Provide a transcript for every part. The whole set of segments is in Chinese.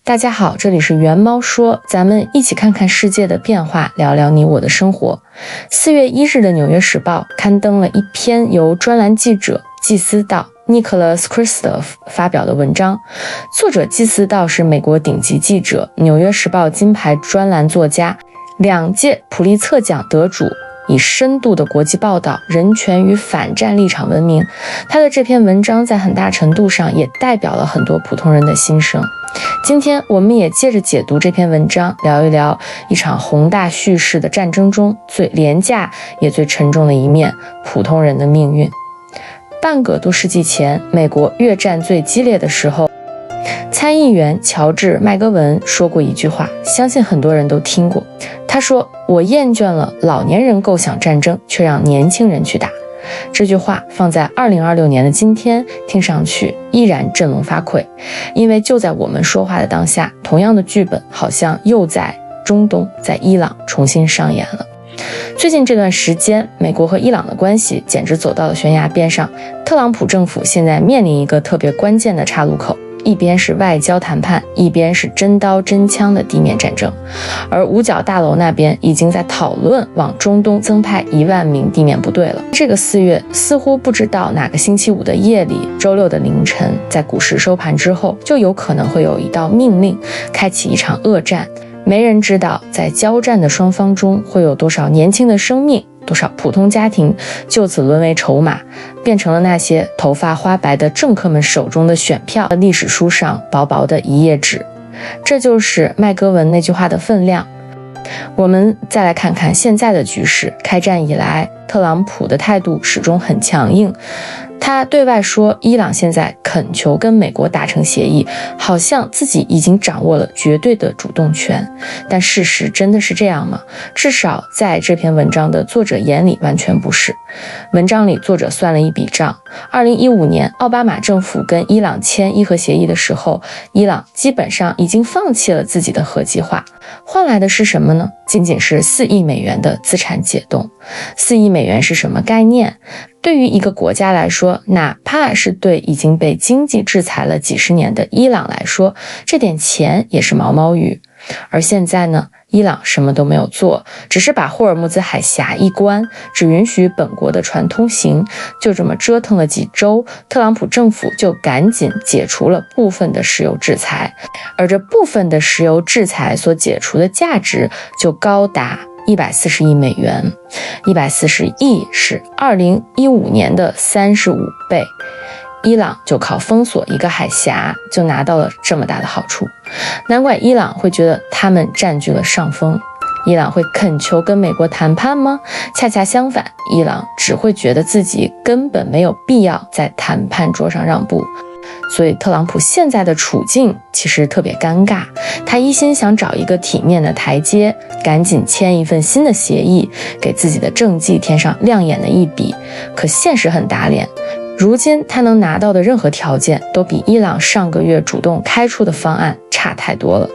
大家好，这里是猿猫说，咱们一起看看世界的变化，聊聊你我的生活。4月1日的《纽约时报》刊登了一篇由专栏记者季思道 Nicholas Kristof 发表的文章。作者季思道是美国顶级记者，《纽约时报》金牌专栏作家，2届普利策奖得主，以深度的国际报道、人权与反战立场闻名。他的这篇文章在很大程度上也代表了很多普通人的心声。今天我们也借着解读这篇文章，聊一聊一场宏大叙事的战争中最廉价也最沉重的一面——普通人的命运。半个多世纪前，美国越战最激烈的时候，参议员乔治·麦戈文说过一句话，相信很多人都听过。他说：“我厌倦了老年人构想战争，却让年轻人去打。”这句话放在2026年的今天，听上去依然振聋发聩，因为就在我们说话的当下，同样的剧本好像又在中东，在伊朗重新上演了。最近这段时间，美国和伊朗的关系简直走到了悬崖边上。特朗普政府现在面临一个特别关键的岔路口，一边是外交谈判，一边是真刀真枪的地面战争。而五角大楼那边已经在讨论往中东增派1万名地面部队了。这个4月似乎不知道哪个星期五的夜里，周六的凌晨，在股市收盘之后，就有可能会有一道命令，开启一场恶战。没人知道在交战的双方中会有多少年轻的生命，多少普通家庭就此沦为筹码，变成了那些头发花白的政客们手中的选票，历史书上薄薄的一页纸。这就是麦戈文那句话的分量。我们再来看看现在的局势。开战以来，特朗普的态度始终很强硬。他对外说伊朗现在恳求跟美国达成协议，好像自己已经掌握了绝对的主动权。但事实真的是这样吗？至少在这篇文章的作者眼里完全不是。文章里作者算了一笔账，2015年奥巴马政府跟伊朗签伊核协议的时候，伊朗基本上已经放弃了自己的核计划，换来的是什么呢？仅仅是4亿美元的资产解冻。4亿美元是什么概念？对于一个国家来说，哪怕是对已经被经济制裁了几十年的伊朗来说，这点钱也是毛毛雨。而现在呢，伊朗什么都没有做，只是把霍尔木兹海峡一关，只允许本国的船通行，就这么折腾了几周，特朗普政府就赶紧解除了部分的石油制裁，而这部分的石油制裁所解除的价值就高达140亿美元，140亿是2015年的35倍。伊朗就靠封锁一个海峡就拿到了这么大的好处，难怪伊朗会觉得他们占据了上风。伊朗会恳求跟美国谈判吗？恰恰相反，伊朗只会觉得自己根本没有必要在谈判桌上让步。所以特朗普现在的处境其实特别尴尬，他一心想找一个体面的台阶，赶紧签一份新的协议，给自己的政绩添上亮眼的一笔。可现实很打脸，如今他能拿到的任何条件都比伊朗上个月主动开出的方案差太多了。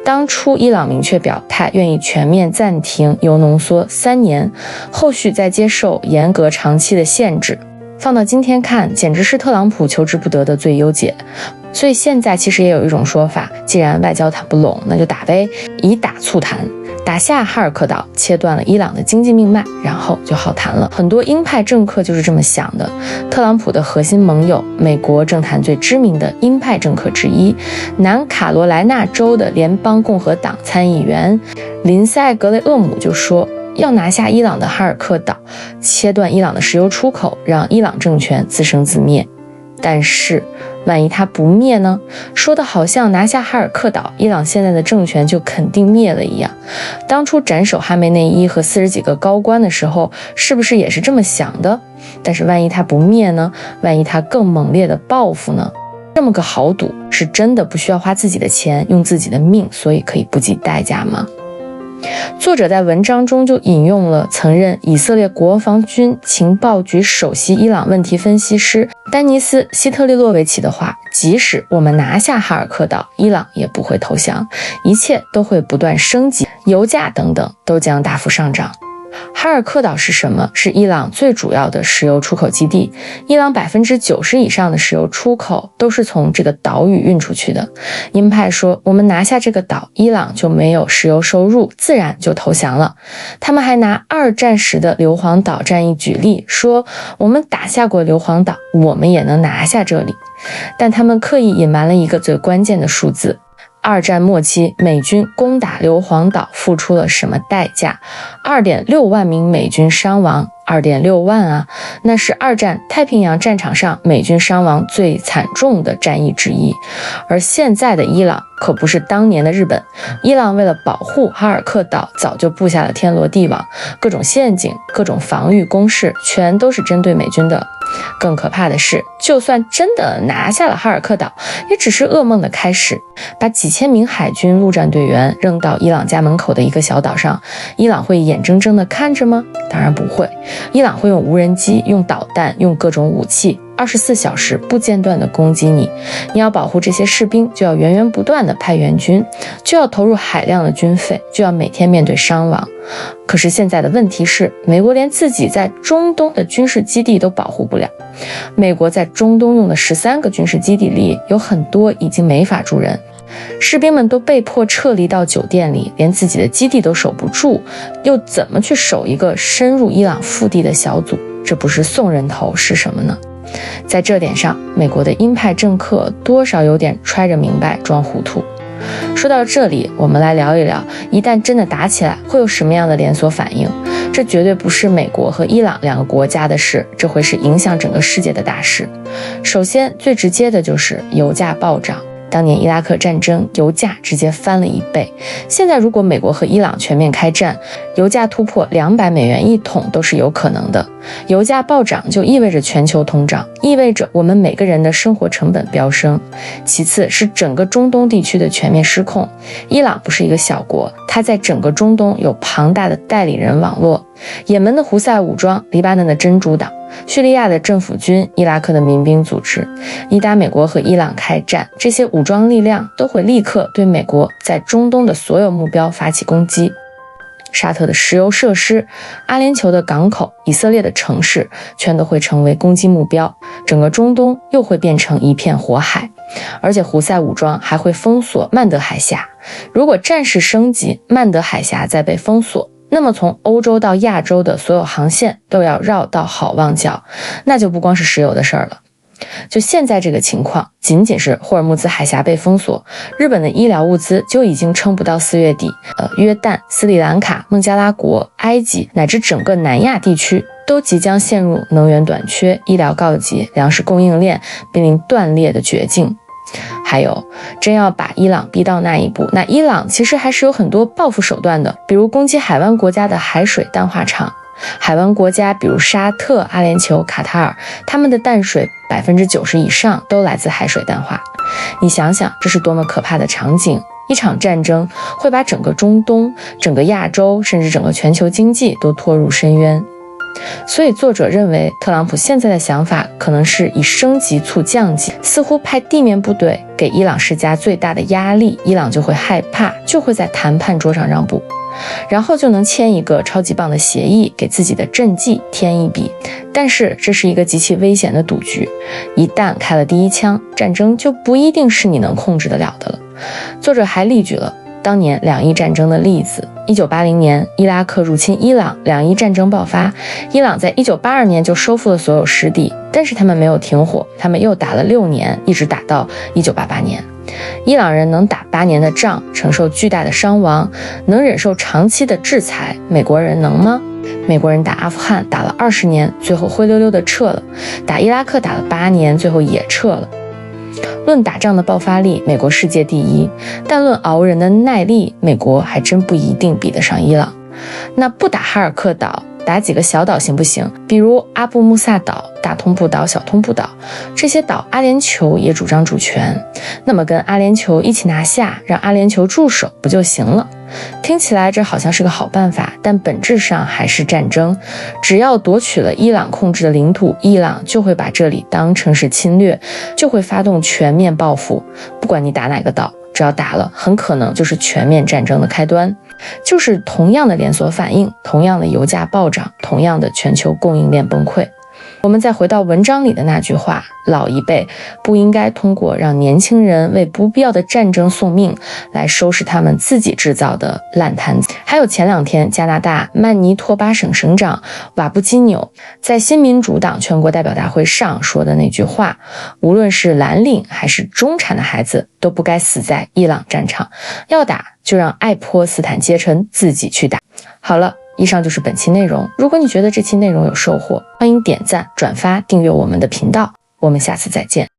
当初伊朗明确表态愿意全面暂停铀浓缩3年，后续再接受严格长期的限制，放到今天看，简直是特朗普求之不得的最优解。所以现在其实也有一种说法，既然外交谈不拢，那就打呗，以打促谈，打下哈尔克岛，切断了伊朗的经济命脉，然后就好谈了。很多鹰派政客就是这么想的。特朗普的核心盟友，美国政坛最知名的鹰派政客之一，南卡罗来纳州的联邦共和党参议员林塞·格雷厄姆就说，要拿下伊朗的哈尔克岛，切断伊朗的石油出口，让伊朗政权自生自灭。但是万一他不灭呢？说的好像拿下哈尔克岛，伊朗现在的政权就肯定灭了一样。当初斩首哈梅内伊和40几个高官的时候，是不是也是这么想的？但是万一他不灭呢？万一他更猛烈的报复呢？这么个豪赌，是真的不需要花自己的钱，用自己的命，所以可以不计代价吗？作者在文章中就引用了曾任以色列国防军情报局首席伊朗问题分析师丹尼斯·希特利洛维奇的话，即使我们拿下哈尔克岛，伊朗也不会投降，一切都会不断升级，油价等等都将大幅上涨。哈尔克岛是什么？是伊朗最主要的石油出口基地，伊朗90%以上的石油出口都是从这个岛屿运出去的。鹰派说，我们拿下这个岛，伊朗就没有石油收入，自然就投降了。他们还拿二战时的硫磺岛战役举例，说我们打下过硫磺岛，我们也能拿下这里。但他们刻意隐瞒了一个最关键的数字。二战末期，美军攻打硫磺岛付出了什么代价？2.6万名美军伤亡，2.6万啊，那是二战太平洋战场上美军伤亡最惨重的战役之一。而现在的伊朗可不是当年的日本，伊朗为了保护哈尔克岛，早就布下了天罗地网，各种陷阱，各种防御工事，全都是针对美军的。更可怕的是，就算真的拿下了哈尔克岛，也只是噩梦的开始。把几千名海军陆战队员扔到伊朗家门口的一个小岛上，伊朗会眼睁睁地看着吗？当然不会。伊朗会用无人机，用导弹，用各种武器，24小时不间断地攻击你。你要保护这些士兵，就要源源不断地派援军，就要投入海量的军费，就要每天面对伤亡。可是现在的问题是，美国连自己在中东的军事基地都保护不了。美国在中东用的13个军事基地里，有很多已经没法住人，士兵们都被迫撤离到酒店里，连自己的基地都守不住，又怎么去守一个深入伊朗腹地的小组？这不是送人头是什么呢？在这点上，美国的鹰派政客多少有点揣着明白装糊涂。说到这里，我们来聊一聊，一旦真的打起来，会有什么样的连锁反应？这绝对不是美国和伊朗两个国家的事，这会是影响整个世界的大事。首先，最直接的就是油价暴涨。当年伊拉克战争，油价直接翻了1倍。现在如果美国和伊朗全面开战，油价突破200美元一桶都是有可能的。油价暴涨就意味着全球通胀，意味着我们每个人的生活成本飙升。其次是整个中东地区的全面失控。伊朗不是一个小国，它在整个中东有庞大的代理人网络，也门的胡塞武装，黎巴嫩的真主党，叙利亚的政府军，伊拉克的民兵组织。一旦美国和伊朗开战，这些武装力量都会立刻对美国在中东的所有目标发起攻击。沙特的石油设施，阿联酋的港口，以色列的城市，全都会成为攻击目标，整个中东又会变成一片火海。而且胡塞武装还会封锁曼德海峡，如果战事升级，曼德海峡再被封锁，那么从欧洲到亚洲的所有航线都要绕到好望角，那就不光是石油的事儿了。就现在这个情况，仅仅是霍尔木兹海峡被封锁，日本的医疗物资就已经撑不到4月底。约旦、斯里兰卡、孟加拉国、埃及乃至整个南亚地区都即将陷入能源短缺、医疗告急、粮食供应链濒临断裂的绝境。还有，真要把伊朗逼到那一步，那伊朗其实还是有很多报复手段的，比如攻击海湾国家的海水淡化厂。海湾国家比如沙特、阿联酋、卡塔尔，他们的淡水90%以上都来自海水淡化。你想想，这是多么可怕的场景！一场战争会把整个中东、整个亚洲，甚至整个全球经济都拖入深渊。所以作者认为，特朗普现在的想法可能是以升级促降级，似乎派地面部队给伊朗施加最大的压力，伊朗就会害怕，就会在谈判桌上让步，然后就能签一个超级棒的协议，给自己的政绩添一笔。但是这是一个极其危险的赌局，一旦开了第一枪，战争就不一定是你能控制得了的了。作者还例举了当年两伊战争的例子。1980年，伊拉克入侵伊朗，两伊战争爆发。伊朗在1982年就收复了所有失地，但是他们没有停火，他们又打了6年，一直打到1988年。伊朗人能打8年的仗，承受巨大的伤亡，能忍受长期的制裁，美国人能吗？美国人打阿富汗打了20年，最后灰溜溜的撤了；打伊拉克打了8年，最后也撤了。论打仗的爆发力，美国世界第一，但论熬人的耐力，美国还真不一定比得上伊朗。那不打哈尔克岛，打几个小岛行不行？比如阿布穆萨岛、大通布岛、小通布岛，这些岛阿联酋也主张主权，那么跟阿联酋一起拿下，让阿联酋驻守不就行了？听起来这好像是个好办法，但本质上还是战争。只要夺取了伊朗控制的领土，伊朗就会把这里当成是侵略，就会发动全面报复。不管你打哪个岛，只要打了，很可能就是全面战争的开端。就是同样的连锁反应，同样的油价暴涨，同样的全球供应链崩溃。我们再回到文章里的那句话，老一辈不应该通过让年轻人为不必要的战争送命来收拾他们自己制造的烂摊子。还有前2天加拿大曼尼托巴省省长瓦布基纽在新民主党全国代表大会上说的那句话，无论是蓝领还是中产的孩子都不该死在伊朗战场，要打就让爱泼斯坦阶层自己去打。好了，以上就是本期内容。如果你觉得这期内容有收获，欢迎点赞、转发、订阅我们的频道。我们下次再见。